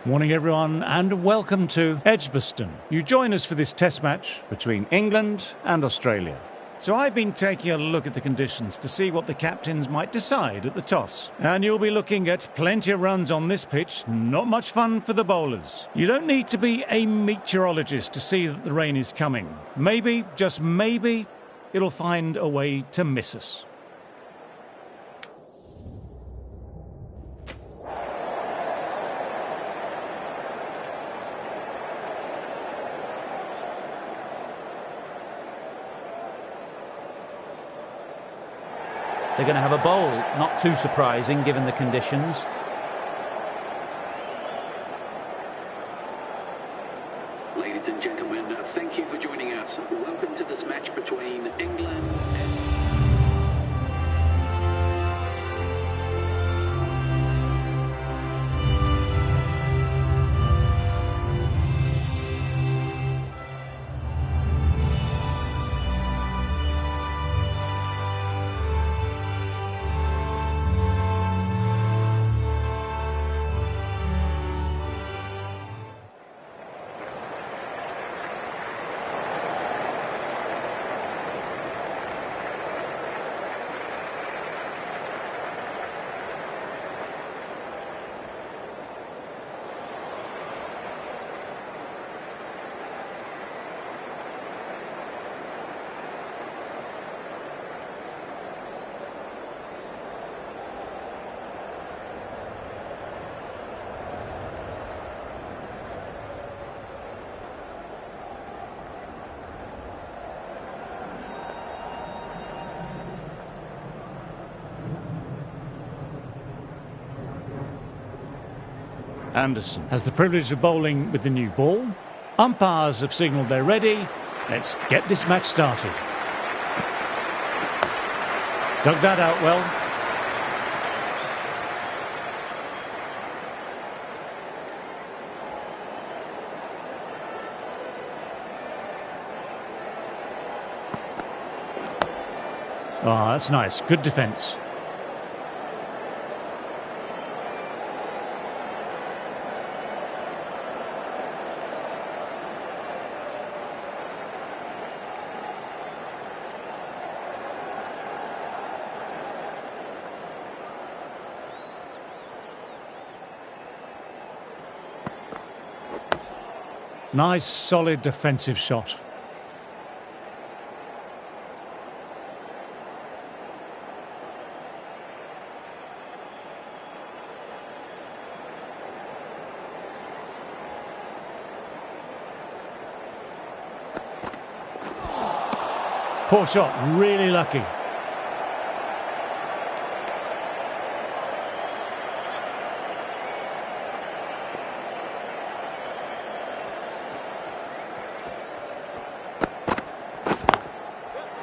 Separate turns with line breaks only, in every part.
Morning everyone and welcome to Edgbaston. You join us for this test match between England and Australia. So I've been taking a look at the conditions to see what the captains might decide at the toss. And you'll be looking at plenty of runs on this pitch, not much fun for the bowlers. You don't need to be a meteorologist to see that the rain is coming. Maybe, just maybe, it'll find a way to miss us.
They're going to have a bowl, not too surprising given the conditions.
Ladies and gentlemen, thank you for joining us. Welcome to this match between England and...
Anderson has the privilege of bowling with the new ball. Umpires have signalled they're ready. Let's get this match started. Dug that out well. Oh, that's nice. Good defence. Nice, solid defensive shot. Poor shot, really lucky.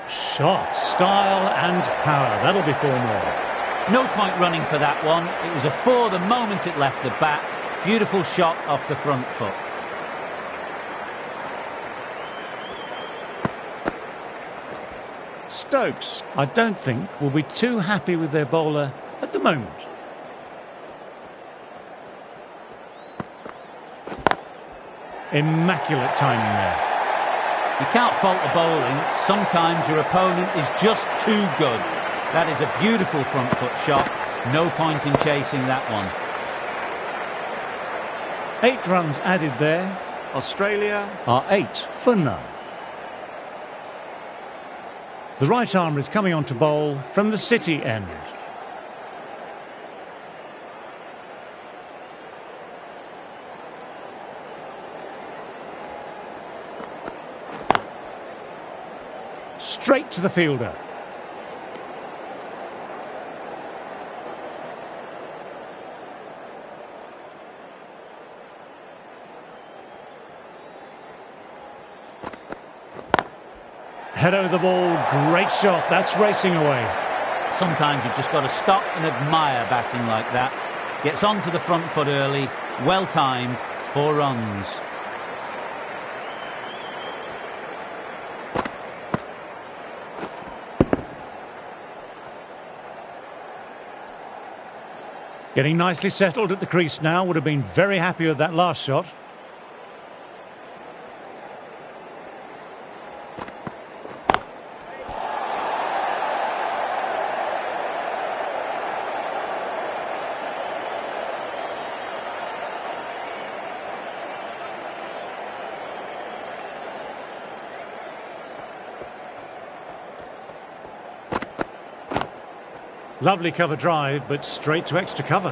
Shot, style and power. That'll be 4 more.
No point running for that one. It was a 4 the moment it left the bat. Beautiful shot off the front foot.
Stokes, I don't think, will be too happy with their bowler at the moment. Immaculate timing there.
You can't fault the bowling. Sometimes your opponent is just too good. That is a beautiful front foot shot. No point in chasing that one.
8 runs added there. Australia are 8 for none. The right arm is coming on to bowl from the City end. Straight to the fielder. Head over the ball, great shot, that's racing away.
Sometimes you've just got to stop and admire batting like that. Gets onto the front foot early, well timed, 4 runs.
Getting nicely settled at the crease now. Would have been very happy with that last shot. Lovely cover drive, but straight to extra cover.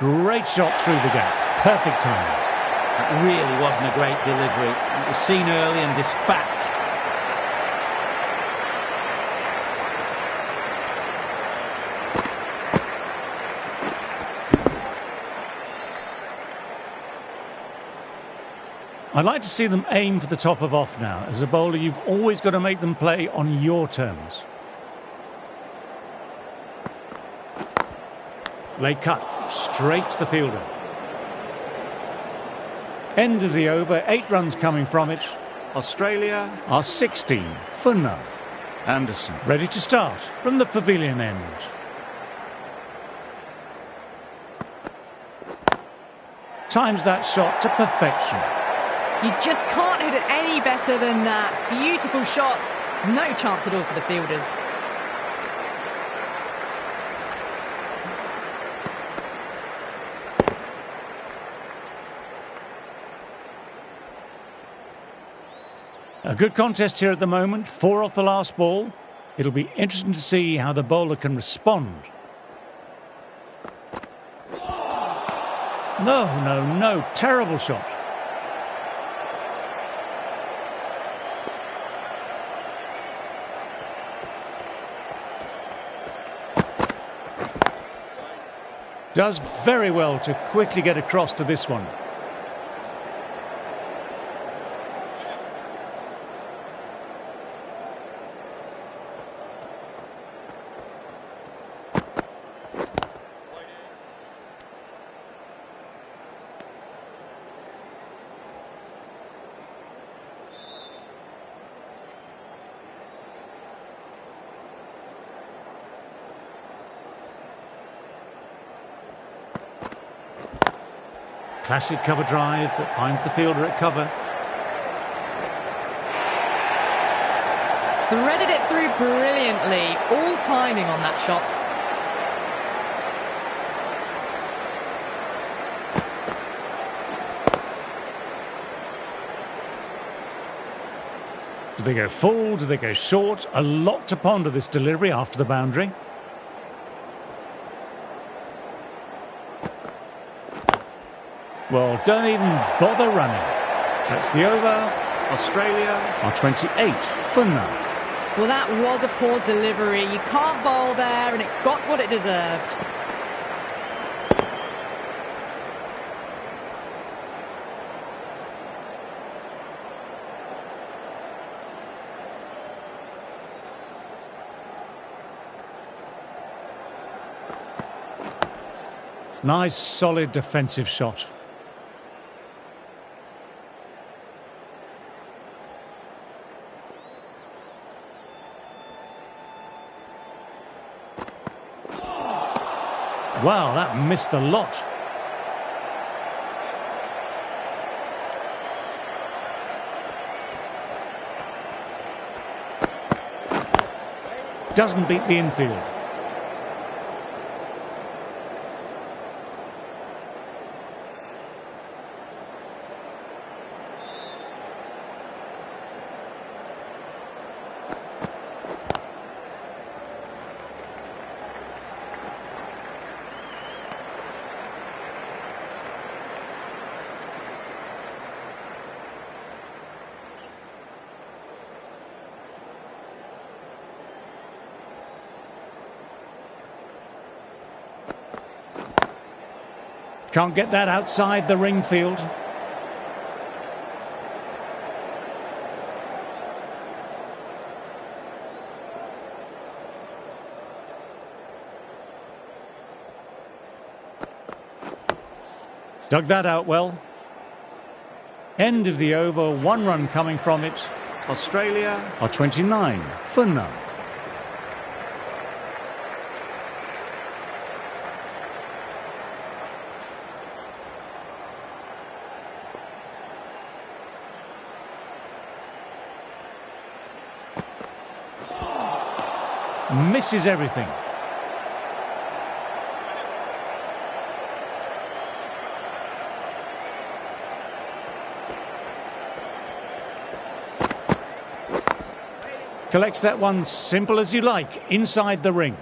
Great shot through the gap. Perfect time.
That really wasn't a great delivery. It was seen early and dispatched.
I'd like to see them aim for the top of off now. As a bowler, you've always got to make them play on your terms. Late cut, straight to the fielder. End of the over, 8 runs coming from it. Australia are 16 for none. Anderson ready to start from the pavilion end. Times that shot to perfection.
You just can't hit it any better than that. Beautiful shot. No chance at all for the fielders.
A good contest here at the moment. 4 off the last ball. It'll be interesting to see how the bowler can respond. No. Terrible shot. Does very well to quickly get across to this one. Classic cover drive, but finds the fielder at cover.
Threaded it through brilliantly. All timing on that shot.
Do they go full? Do they go short? A lot to ponder this delivery after the boundary. Well, don't even bother running. That's the over. Australia are 28 for none.
Well, that was a poor delivery. You can't bowl there, and it got what it deserved.
Nice, solid defensive shot. Wow, that missed a lot. Doesn't beat the infield. Can't get that outside the ring field. Dug that out well. End of the over, 1 run coming from it. Australia are 29 for none. Misses everything. Collects that one simple as you like, inside the ring.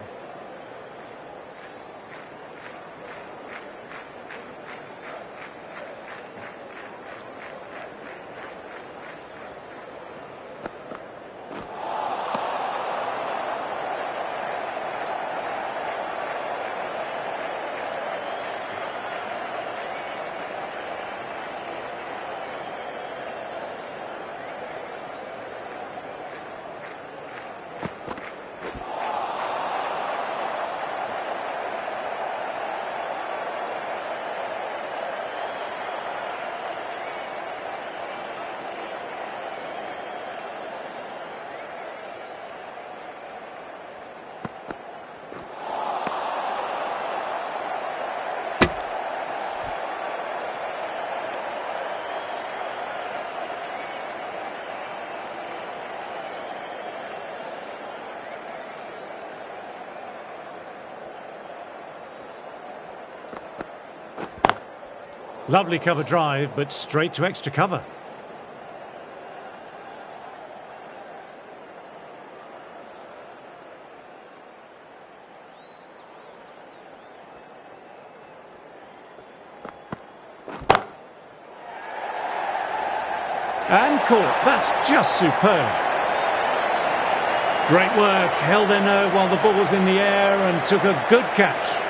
Lovely cover drive, but straight to extra cover. And caught. That's just superb. Great work. Held their nerve while the ball was in the air and took a good catch.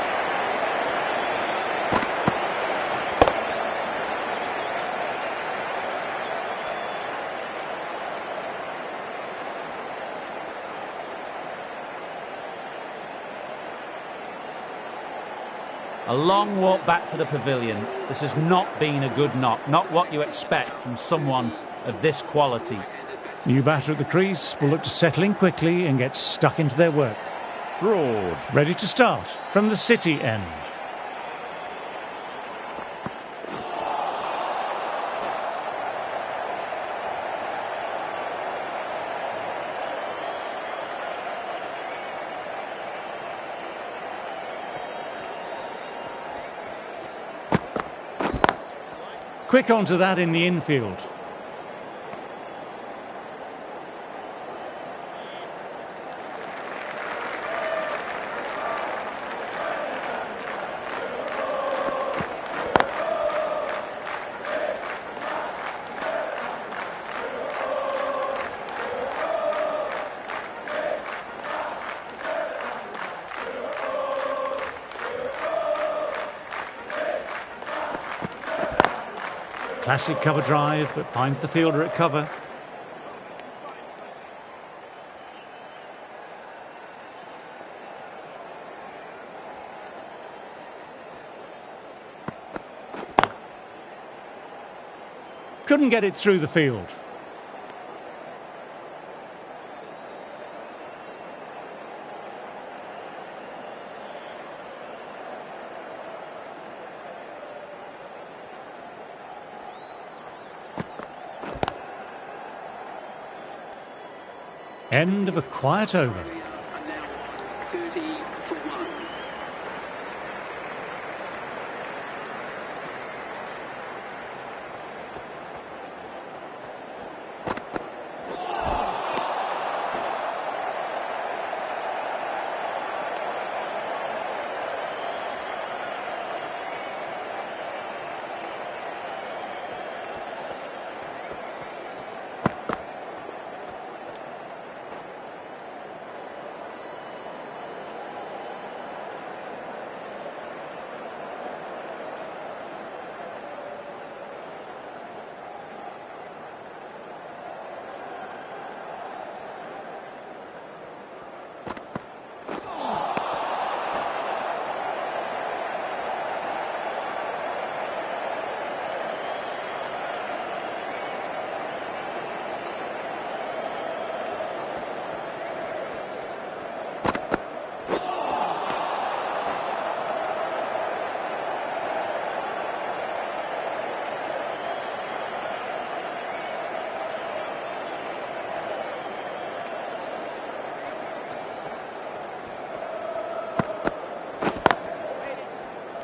A long walk back to the pavilion. This has not been a good knock. Not what you expect from someone of this quality.
New batter at the crease will look to settle in quickly and get stuck into their work. Broad, ready to start from the City end. Quick onto that in the infield. Classic cover drive, but finds the fielder at cover. Couldn't get it through the field. End of a quiet over.
And now on 30 for 1.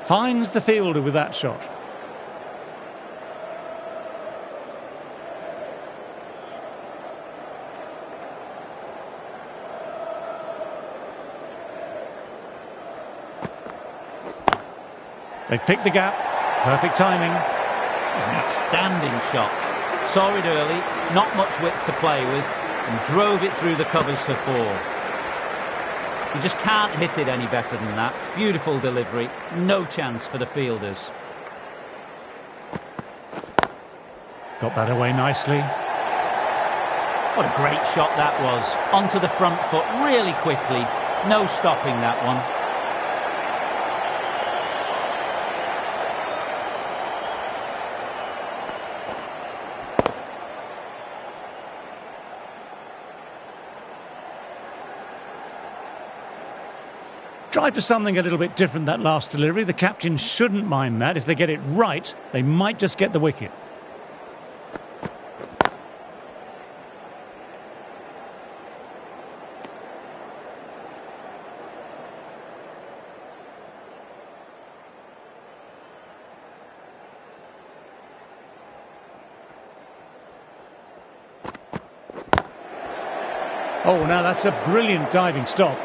Finds the fielder with that shot. They've picked the gap. Perfect timing.
It's an outstanding shot. Saw it early, not much width to play with, and drove it through the covers for 4. You just can't hit it any better than that. Beautiful delivery. No chance for the fielders.
Got that away nicely.
What a great shot that was. Onto the front foot really quickly. No stopping that one.
Try for something a little bit different that last delivery. The captain shouldn't mind that. If they get it right, they might just get the wicket. Oh, now that's a brilliant diving stop.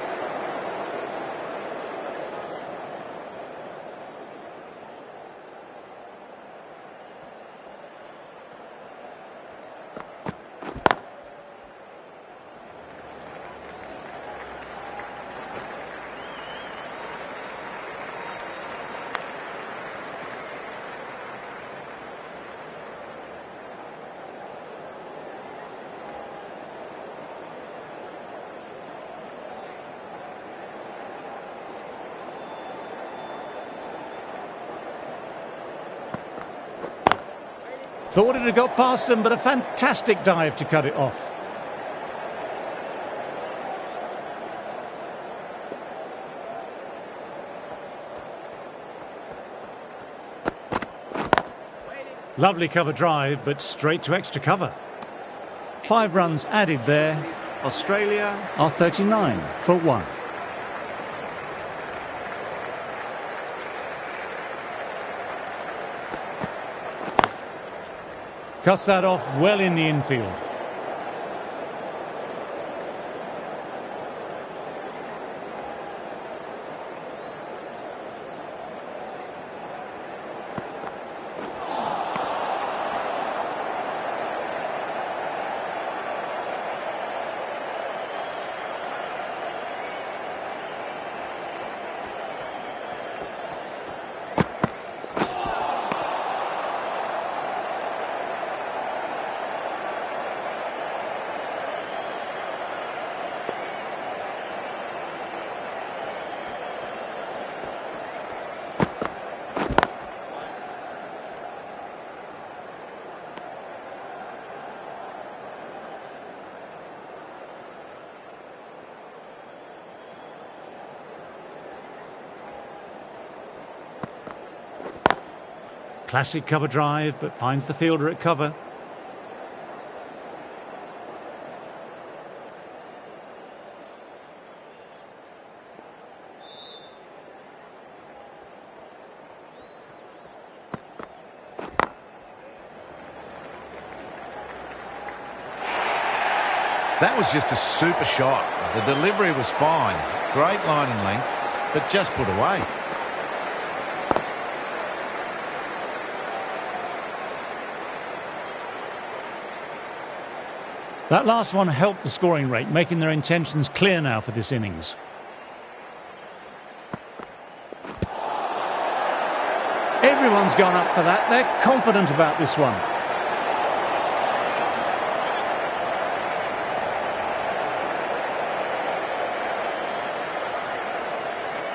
Thought it had got past them, but a fantastic dive to cut it off. Lovely cover drive, but straight to extra cover. 5 runs added there. Australia are 39 for 1. Cuts that off well in the infield. Classic cover drive, but finds the fielder at cover.
That was just a super shot. The delivery was fine. Great line and length, but just put away.
That last one helped the scoring rate, making their intentions clear now for this innings. Everyone's gone up for that. They're confident about this one.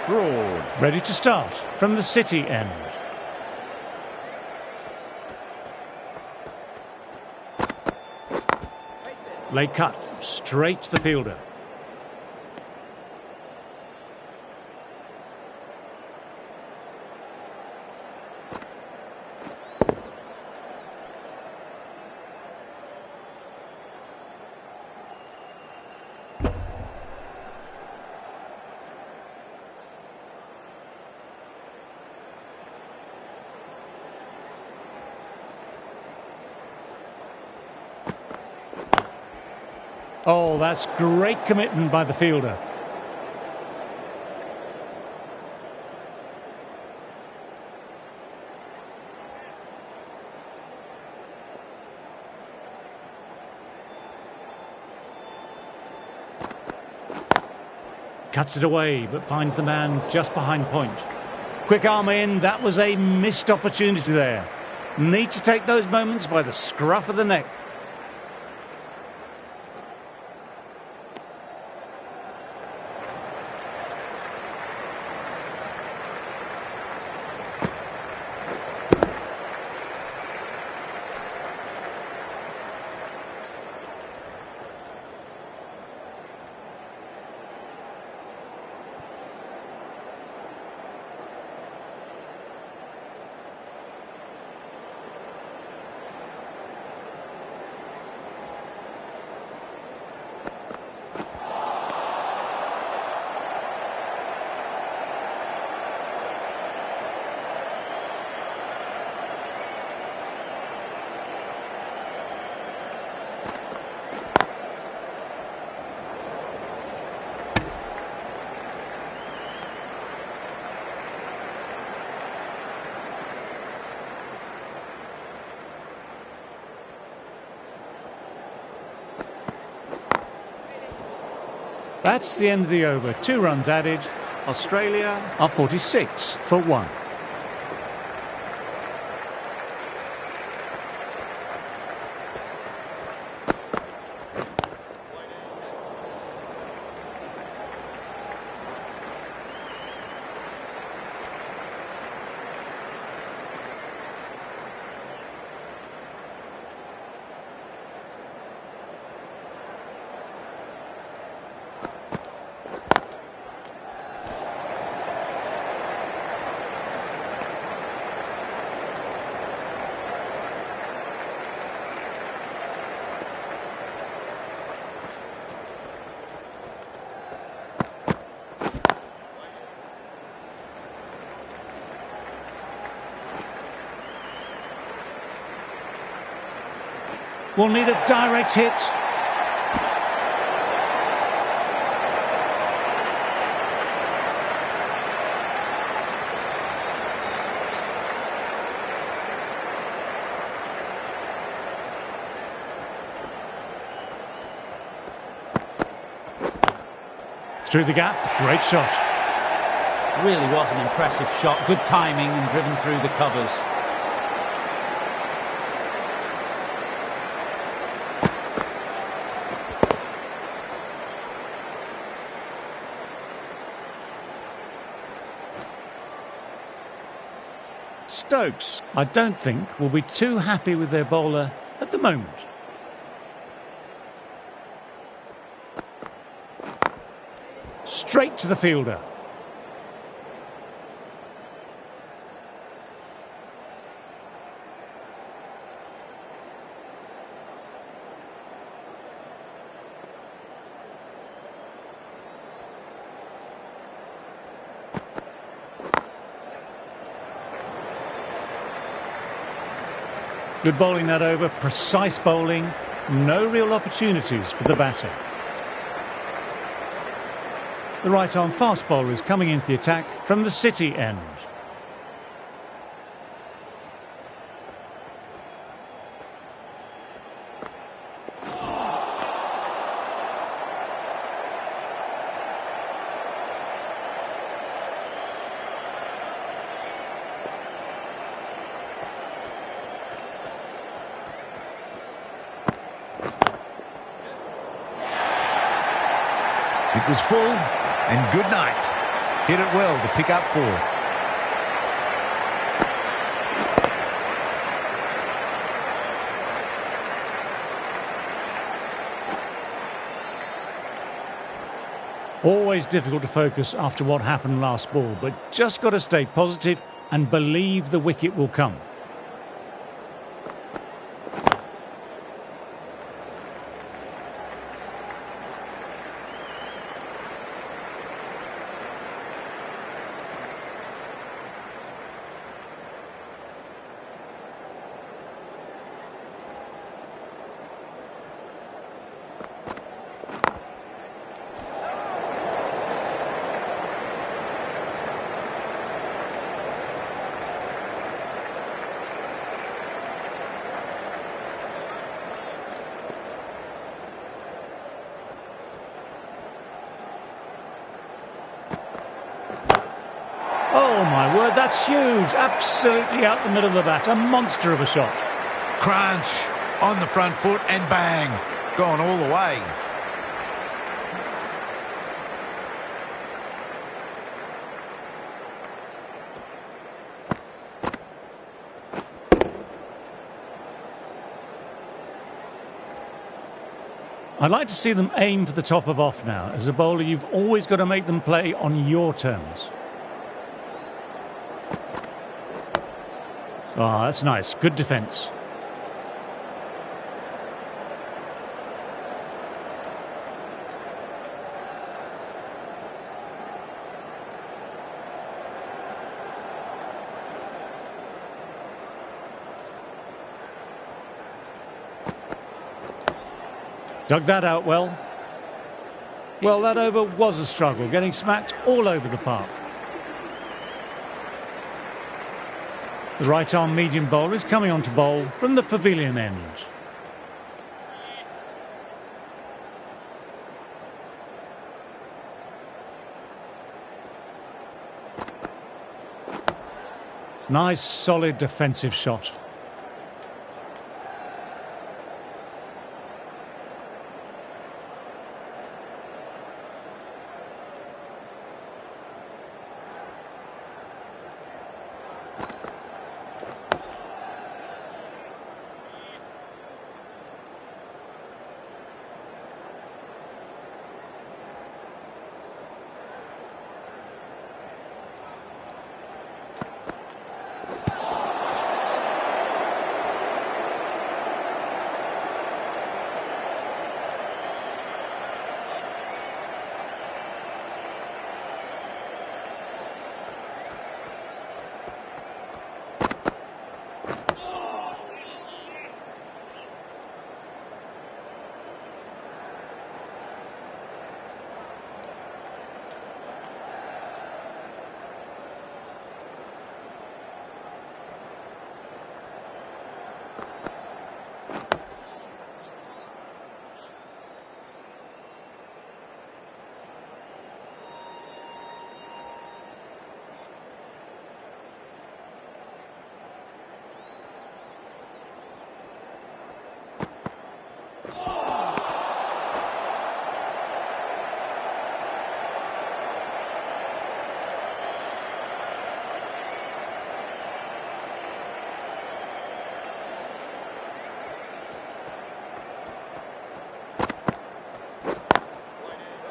Broad, ready to start from the City end. Late cut, straight to the fielder. Oh, that's great commitment by the fielder. Cuts it away, but finds the man just behind point. Quick arm in, that was a missed opportunity there. Need to take those moments by the scruff of the neck. That's the end of the over. 2 runs added. Australia are 46 for 1. Will need a direct hit. Through the gap, great shot.
Really was an impressive shot. Good timing and driven through the covers.
Stokes, I don't think, will be too happy with their bowler at the moment. Straight to the fielder. Good bowling that over, precise bowling, no real opportunities for the batter. The right-arm fast bowler is coming into the attack from the City end.
It was full, and good night. Hit it well to pick up 4.
Always difficult to focus after what happened last ball, but just got to stay positive and believe the wicket will come. Oh, my word, that's huge. Absolutely out the middle of the bat. A monster of a shot.
Crunch on the front foot and bang. Gone all the way.
I'd like to see them aim for the top of off now. As a bowler, you've always got to make them play on your terms. Oh, that's nice. Good defence. Dug that out well. Well, that over was a struggle, getting smacked all over the park. The right-arm medium bowler is coming on to bowl from the pavilion end. Nice, solid defensive shot.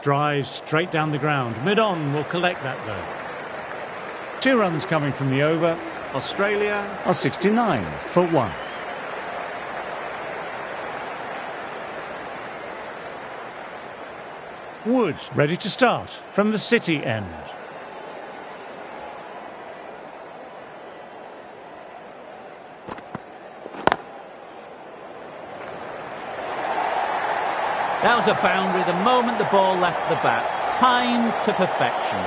Drives straight down the ground. Mid-on will collect that though. 2 runs coming from the over. Australia are 69 for 1. Wood ready to start from the City end.
That was a boundary the moment the ball left the bat. Timed to perfection.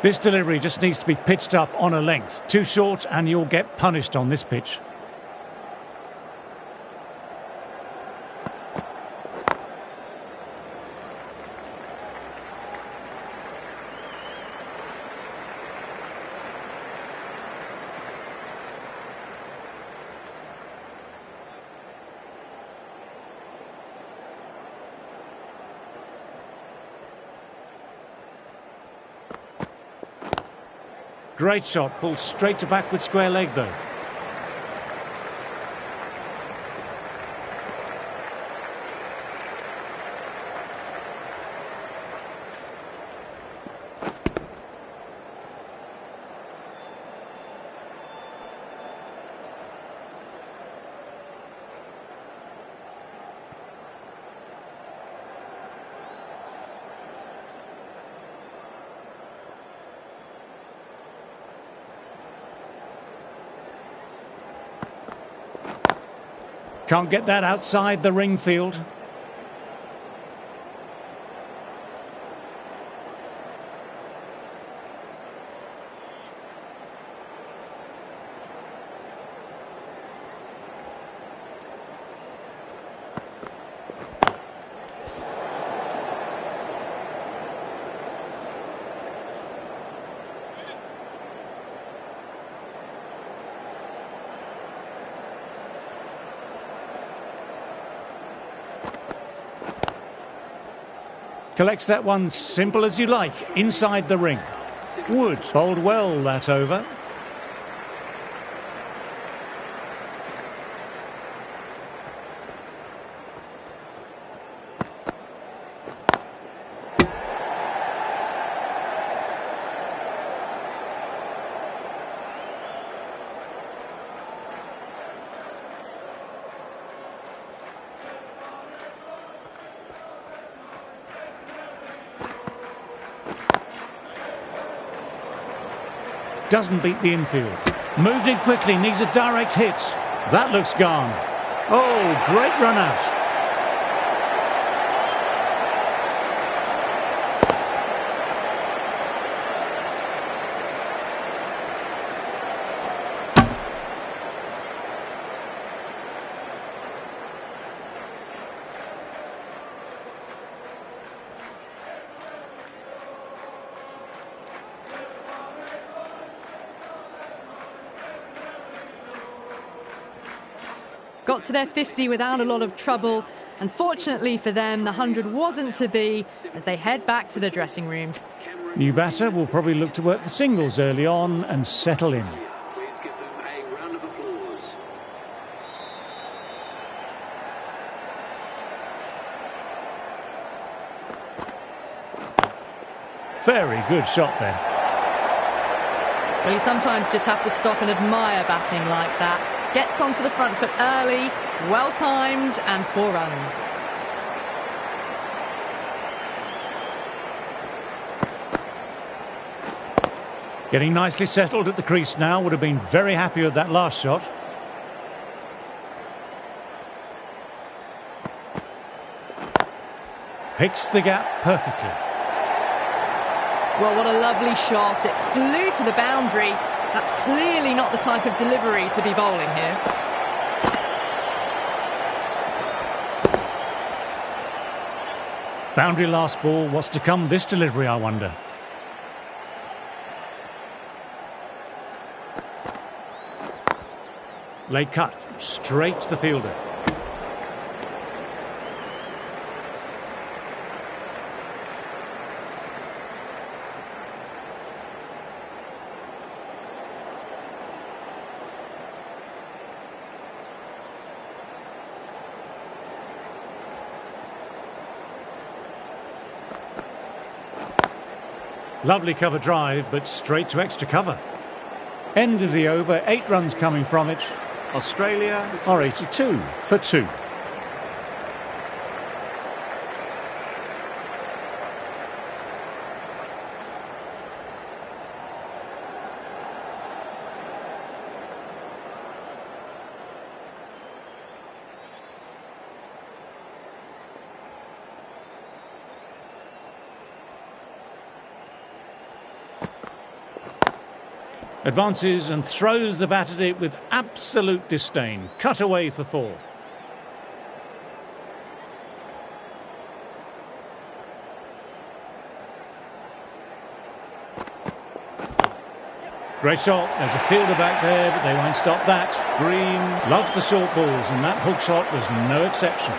This delivery just needs to be pitched up on a length. Too short and you'll get punished on this pitch. Great shot, pulled straight to backward square leg though. Can't get that outside the ring field. Collects that one simple as you like, inside the ring. Wood bowled well that over. Doesn't beat the infield. Moves in quickly, needs a direct hit. That looks gone. Oh, great run out.
Got to their 50 without a lot of trouble. Unfortunately for them, the 100 wasn't to be as they head back to the dressing room.
New batter will probably look to work the singles early on and settle in.
Please give them a round of applause.
Very good shot there.
Well, you sometimes just have to stop and admire batting like that. Gets onto the front foot early, well-timed, and 4 runs.
Getting nicely settled at the crease now. Would have been very happy with that last shot. Picks the gap perfectly.
Well, what a lovely shot. It flew to the boundary. That's clearly not the type of delivery to be bowling here.
Boundary last ball. What's to come this delivery, I wonder? Late cut. Straight to the fielder. Lovely cover drive, but straight to extra cover. End of the over, 8 runs coming from it. Australia are 82 for 2. Advances and throws the bat at it with absolute disdain. Cut away for 4. Great shot. There's a fielder back there, but they won't stop that. Green loves the short balls, and that hook shot was no exception.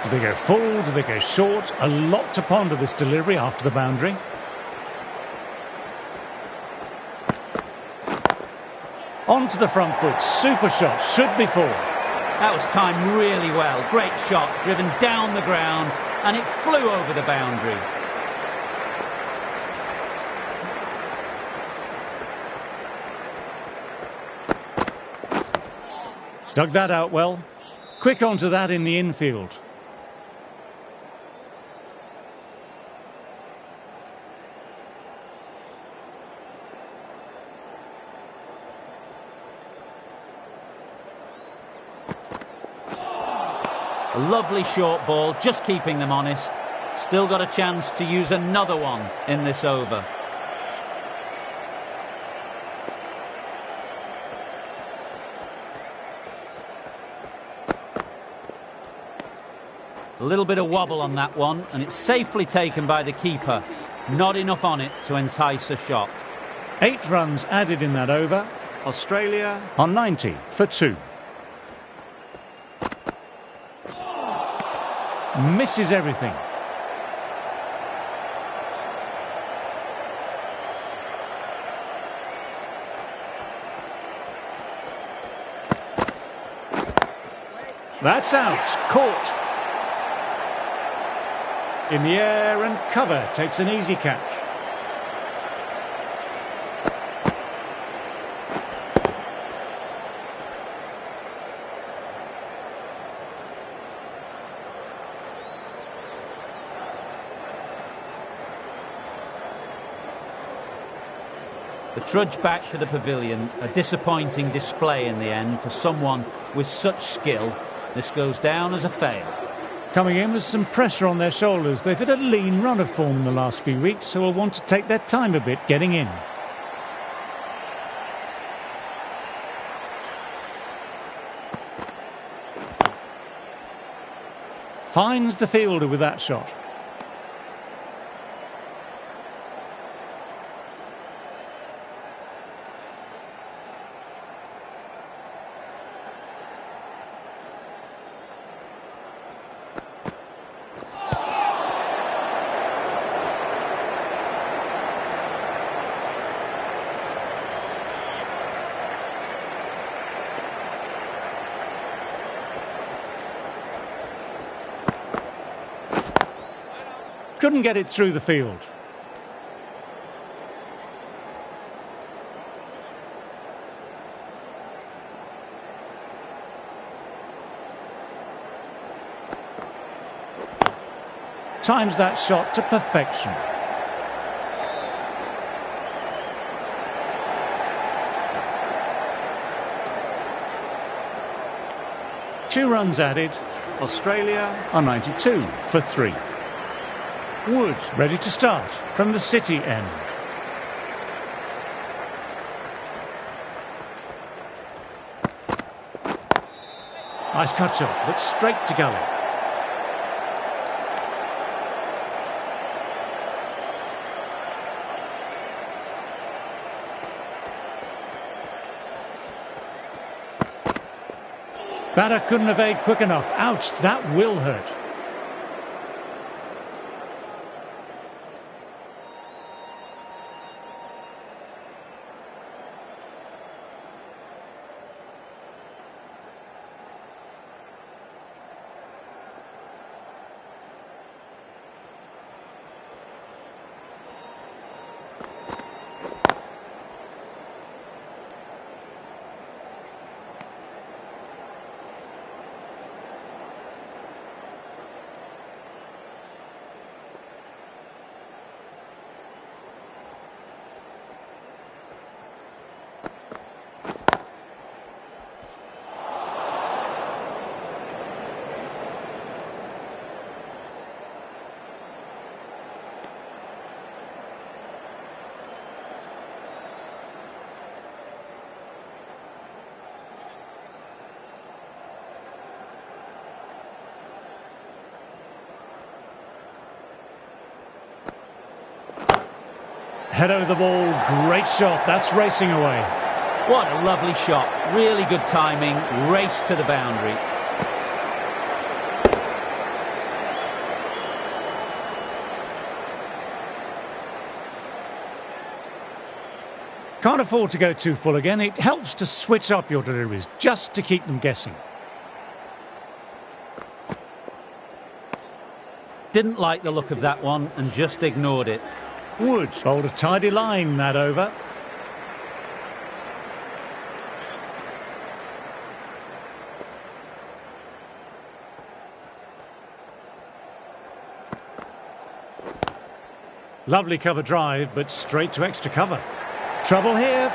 Do they go full? Do they go short? A lot to ponder this delivery after the boundary. Onto the front foot, super shot, should be 4.
That was timed really well. Great shot, driven down the ground, and it flew over the boundary.
Dug that out well. Quick onto that in the infield.
A lovely short ball, just keeping them honest. Still got a chance to use another one in this over. A little bit of wobble on that one, and it's safely taken by the keeper. Not enough on it to entice a shot.
8 runs added in that over. Australia on 90 for 2. Misses everything. That's out. Caught. In the air and cover. Takes an easy catch.
The trudge back to the pavilion, a disappointing display in the end for someone with such skill. This goes down as a fail.
Coming in with some pressure on their shoulders. They've had a lean run of form in the last few weeks, so will want to take their time a bit getting in. Finds the fielder with that shot. Couldn't get it through the field. Times that shot to perfection. Two runs added. Australia are 92 for 3. Wood ready to start from the City end. Nice cut shot, but straight to gully. Batter couldn't evade quick enough. Ouch, that will hurt. Head over the ball, great shot, that's racing away.
What a lovely shot, really good timing, race to the boundary.
Can't afford to go too full again. It helps to switch up your deliveries, just to keep them guessing.
Didn't like the look of that one and just ignored it.
Wood bowled a tidy line that over. Lovely cover drive, but straight to extra cover. Trouble here.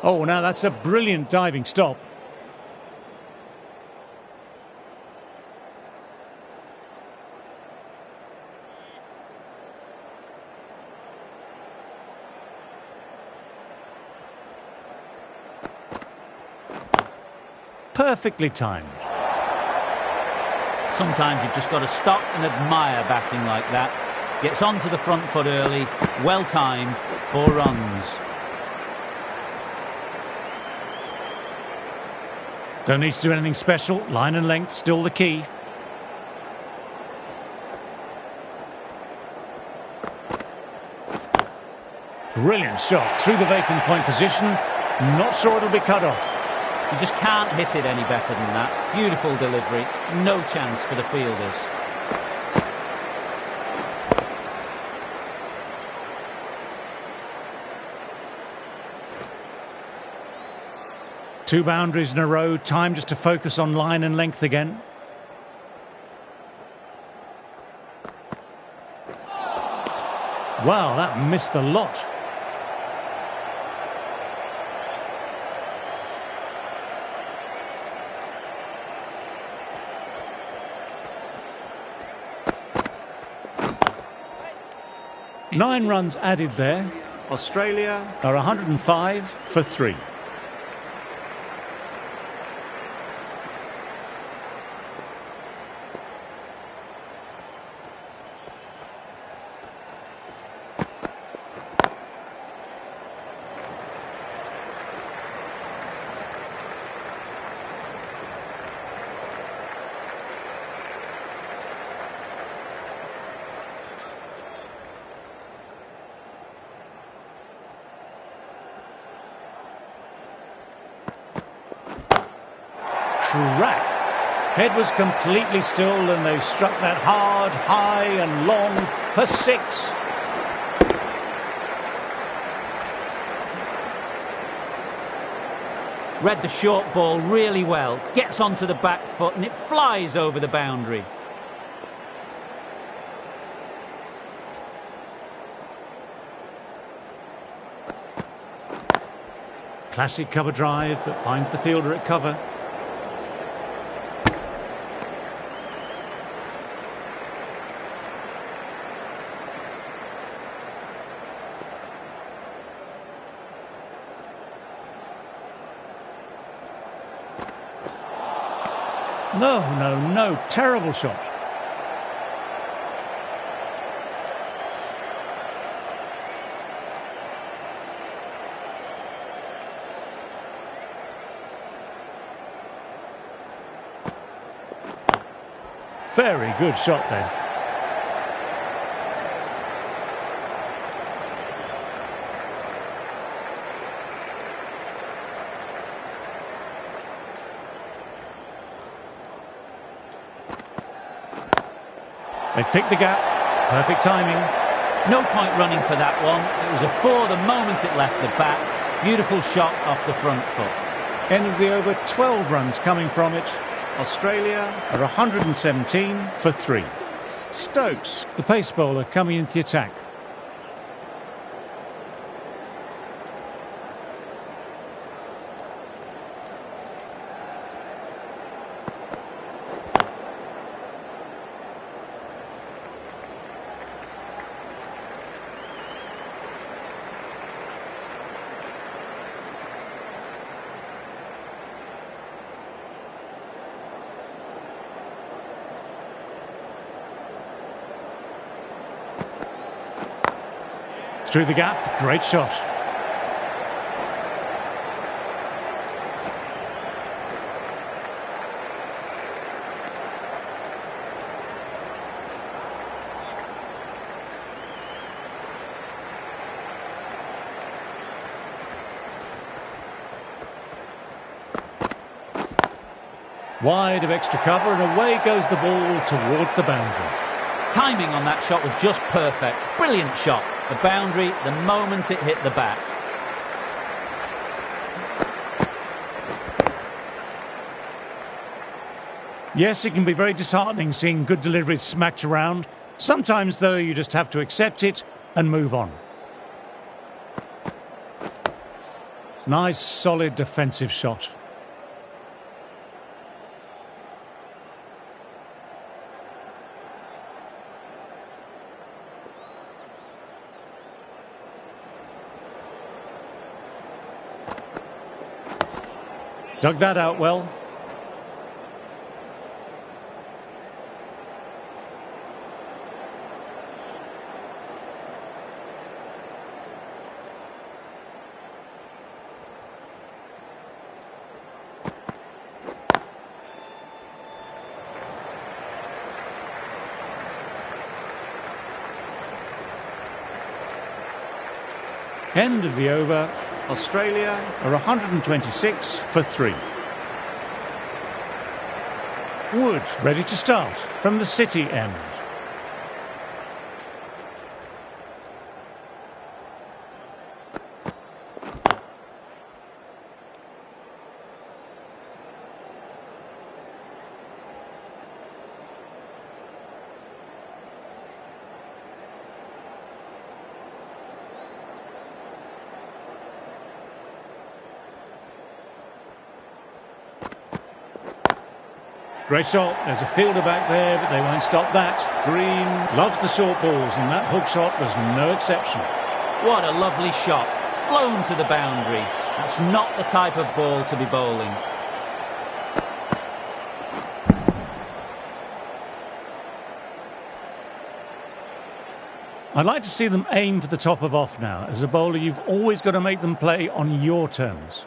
Oh, now that's a brilliant diving stop. Perfectly timed.
Sometimes you've just got to stop and admire batting like that. Gets onto the front foot early, well timed, 4 runs.
Don't need to do anything special. Line and length still the key. Brilliant shot through the vacant point position. Not sure it'll be cut off.
You just can't hit it any better than that. Beautiful delivery. No chance for the fielders.
Two boundaries in a row. Time just to focus on line and length again. Wow, that missed the lot. Nine runs added there. Australia are 105 for 3. Crack. Head was completely still and they struck that hard, high and long for 6.
Read the short ball really well. Gets onto the back foot and it flies over the boundary.
Classic cover drive, but finds the fielder at cover. No, terrible shot. Very good shot there. They've picked the gap. Perfect timing.
No point running for that one. It was a 4 the moment it left the bat. Beautiful shot off the front foot.
End of the over, 12 runs coming from it. Australia are 117 for 3. Stokes, the pace bowler, coming into the attack. Through the gap, great shot. Wide of extra cover and away goes the ball towards the boundary.
Timing on that shot was just perfect. Brilliant shot. The boundary the moment it hit the bat.
Yes, it can be very disheartening seeing good deliveries smacked around. Sometimes, though, you just have to accept it and move on. Nice, solid defensive shot. Dug that out well. End of the over. Australia are 126 for 3. Wood ready to start from the City end. Great shot. There's a fielder back there, but they won't stop that. Green loves the short balls, and that hook shot was no exception.
What a lovely shot. Flown to the boundary. That's not the type of ball to be bowling.
I'd like to see them aim for the top of off now. As a bowler, you've always got to make them play on your terms.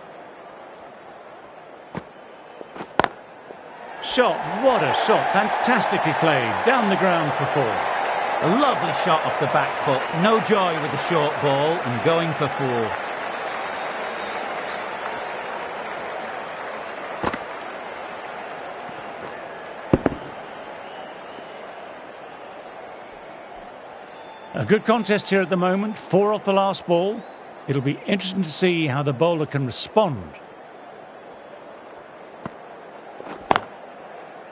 Shot, what a shot, fantastically played, down the ground for 4.
A lovely shot off the back foot, no joy with the short ball and going for 4.
A good contest here at the moment, 4 off the last ball. It'll be interesting to see how the bowler can respond.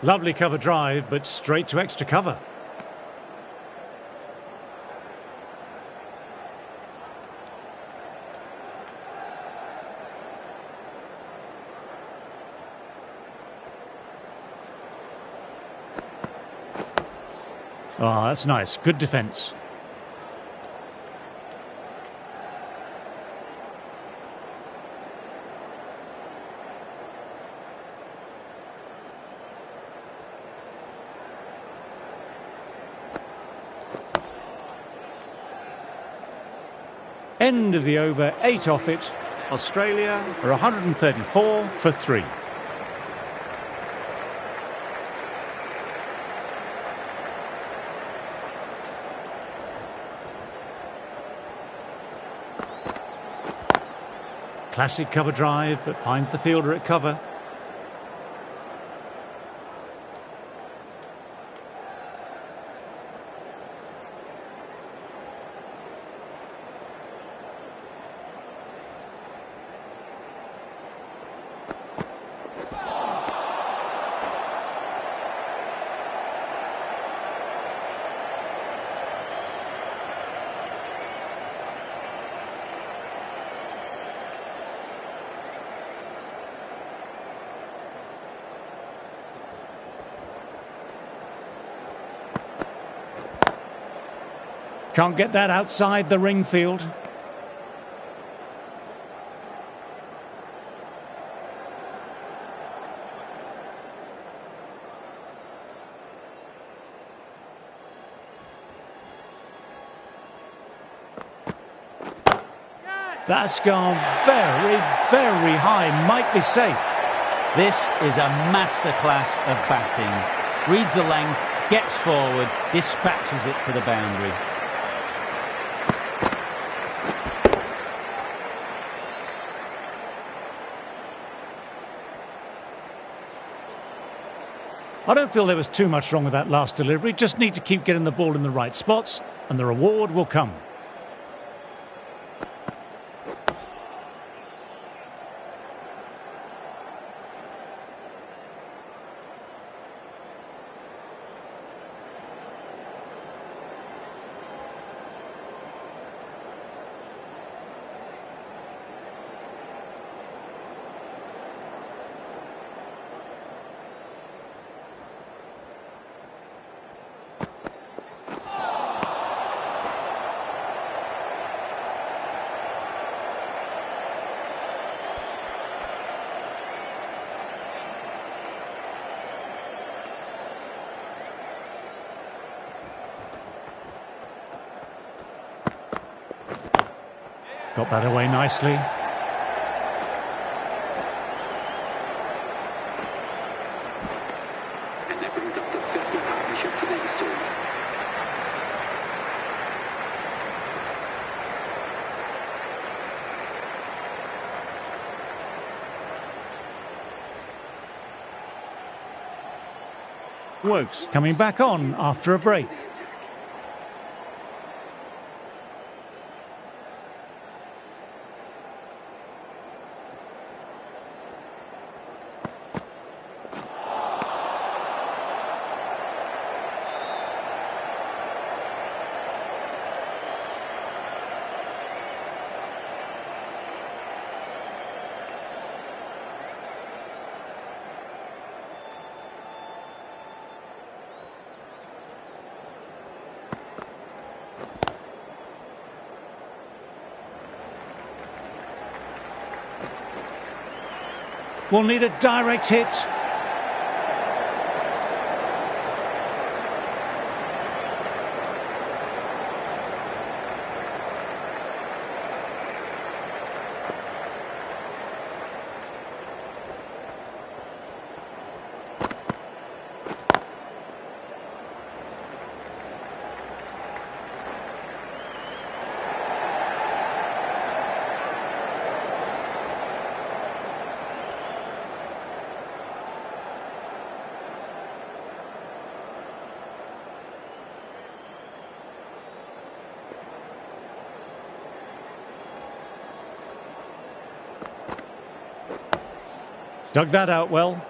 Lovely cover drive, but straight to extra cover. Oh, that's nice. Good defence. End of the over, 8 off it. Australia are 134 for 3. Classic cover drive, but finds the fielder at cover. Can't get that outside the ring field. That's gone very, very high. Might be safe.
This is a masterclass of batting. Reads the length, gets forward, dispatches it to the boundary.
I don't feel there was too much wrong with that last delivery. Just need to keep getting the ball in the right spots, and the reward will come. Got that away nicely.
And that brings up the 50 partnership for these two.
Wokes coming back on after a break. Will need a direct hit. Dug that out well.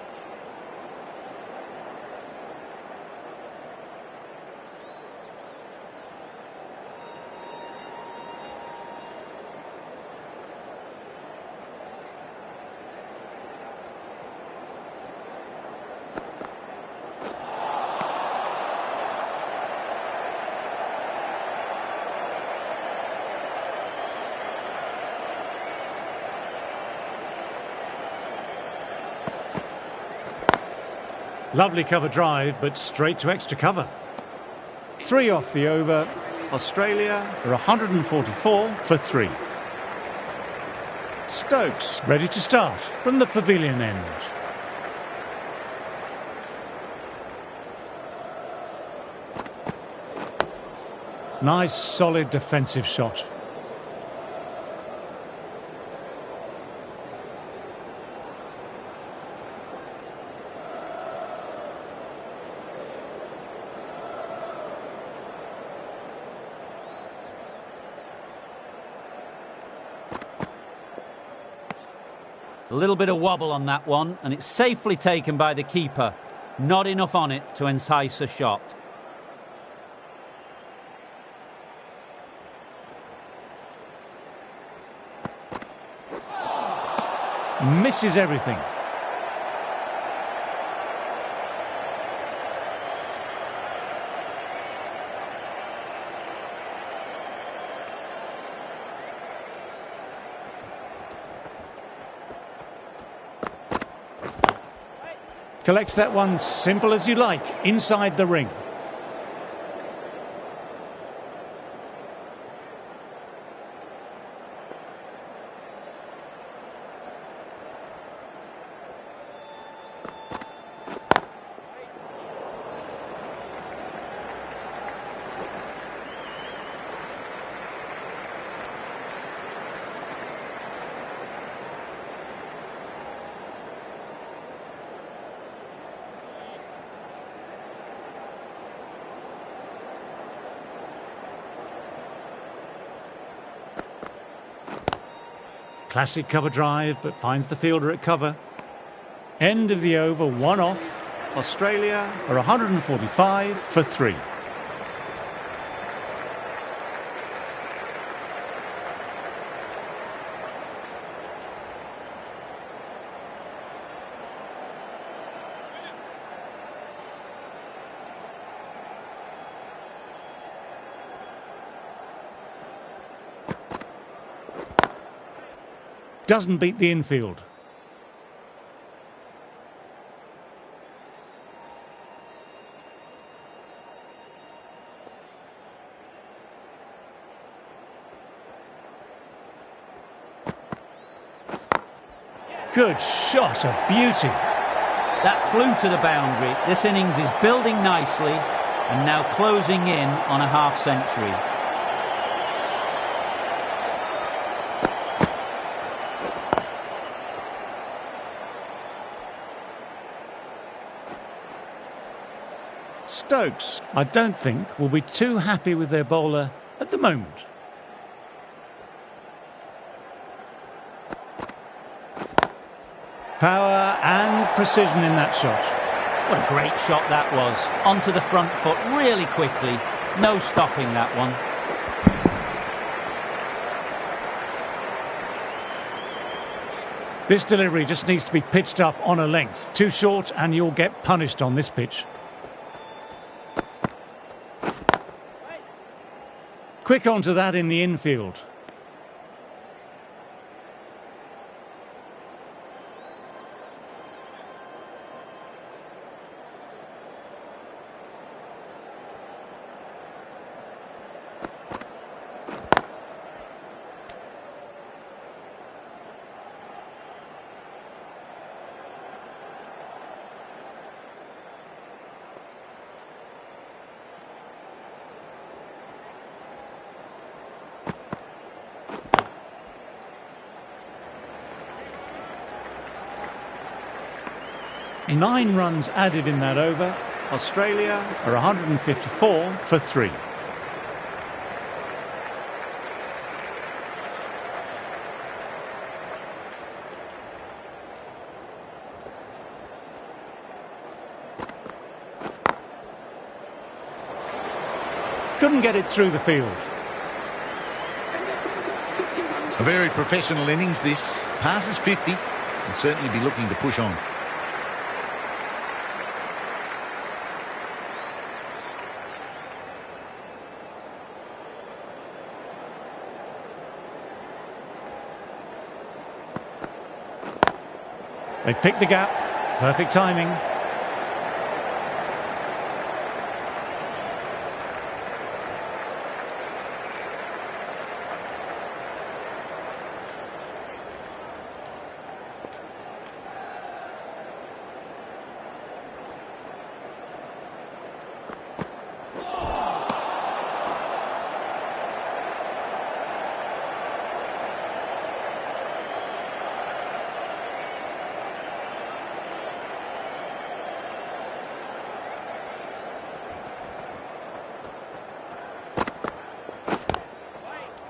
Lovely cover drive, but straight to extra cover. 3 off the over. Australia are 144 for 3. Stokes ready to start from the pavilion end. Nice, solid defensive shot.
A little bit of wobble on that one, and it's safely taken by the keeper. Not enough on it to entice a shot.
Misses everything. Collects that one simple as you like, inside the ring. Classic cover drive, but finds the fielder at cover. End of the over, 1 off. Australia are 145 for 3. Doesn't beat the infield. Good shot, a beauty.
That flew to the boundary. This innings is building nicely and now closing in on a half-century.
Stokes, I don't think, will be too happy with their bowler at the moment. Power and precision in that shot.
What a great shot that was. Onto the front foot really quickly. No stopping that one.
This delivery just needs to be pitched up on a length. Too short and you'll get punished on this pitch. Quick onto that in the infield. Nine runs added in that over. Australia are 154 for 3. Couldn't get it through the field.
A very professional innings this. Passes 50 and certainly be looking to push on.
They've picked the gap. Perfect timing.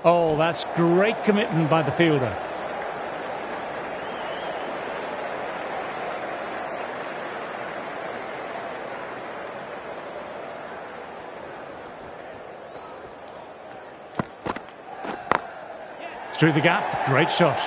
Oh, that's great commitment by the fielder. Through the gap, great shot.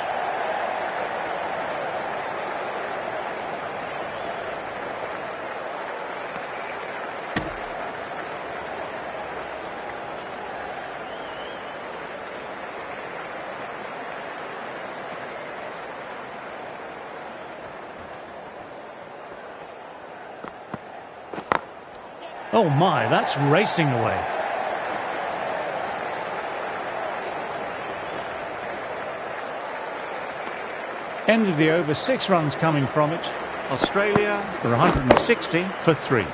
Oh my, that's racing away. End of the over, 6 runs coming from it. Australia are 160 for 3.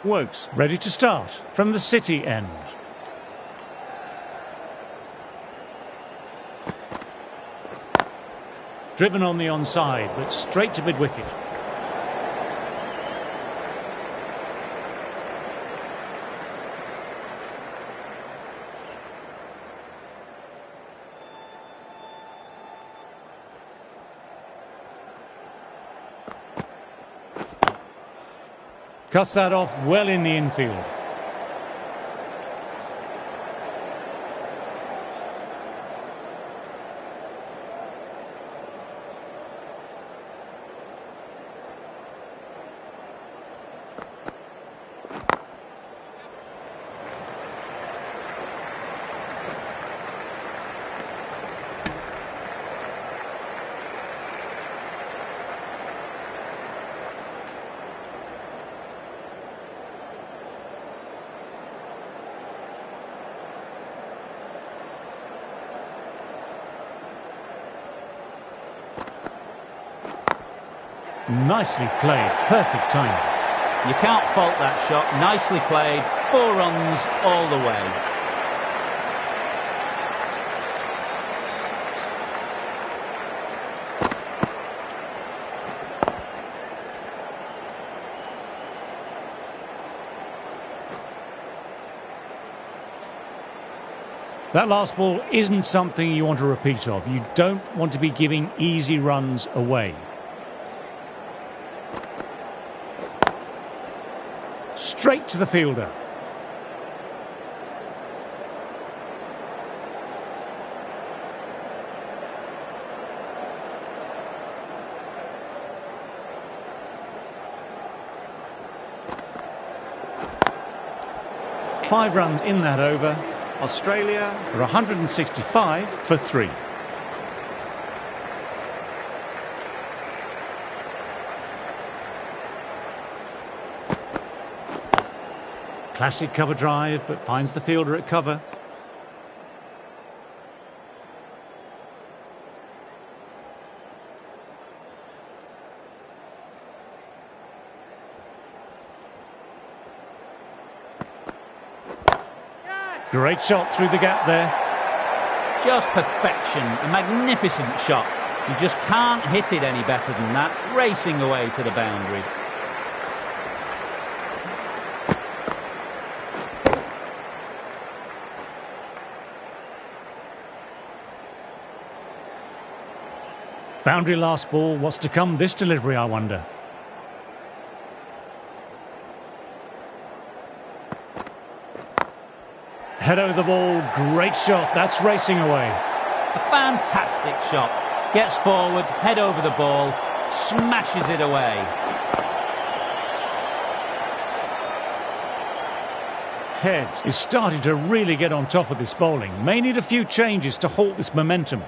Wokes ready to start from the City end. Driven on the onside, but straight to mid-wicket. Cuts that off well in the infield. Nicely played, perfect time.
You can't fault that shot. Nicely played, 4 runs all the way.
That last ball isn't something you want to repeat of. You don't want to be giving easy runs away. Straight to the fielder. Five runs in that over. Australia are 165 for 3. Classic cover drive, but finds the fielder at cover. Great shot through the gap there.
Just perfection, a magnificent shot. You just can't hit it any better than that, racing away to the boundary.
Boundary last ball. What's to come this delivery, I wonder? Head over the ball, great shot, that's racing away.
A fantastic shot. Gets forward, head over the ball, smashes it away.
Head is starting to really get on top of this bowling. May need a few changes to halt this momentum.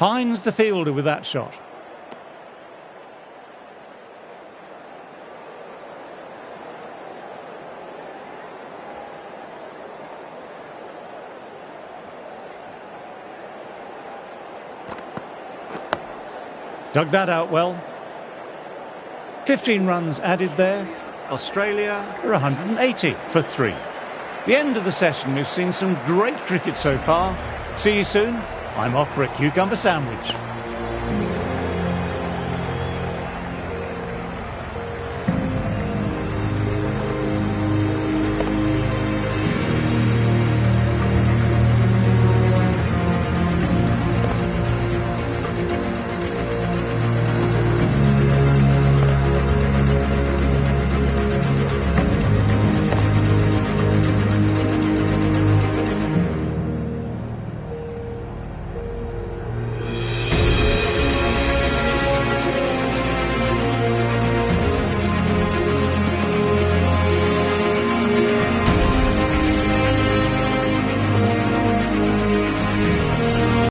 Finds the fielder with that shot. Dug that out well. 15 runs added there. Australia are 180 for 3. The end of the session. We've seen some great cricket so far. See you soon. I'm off for a cucumber sandwich.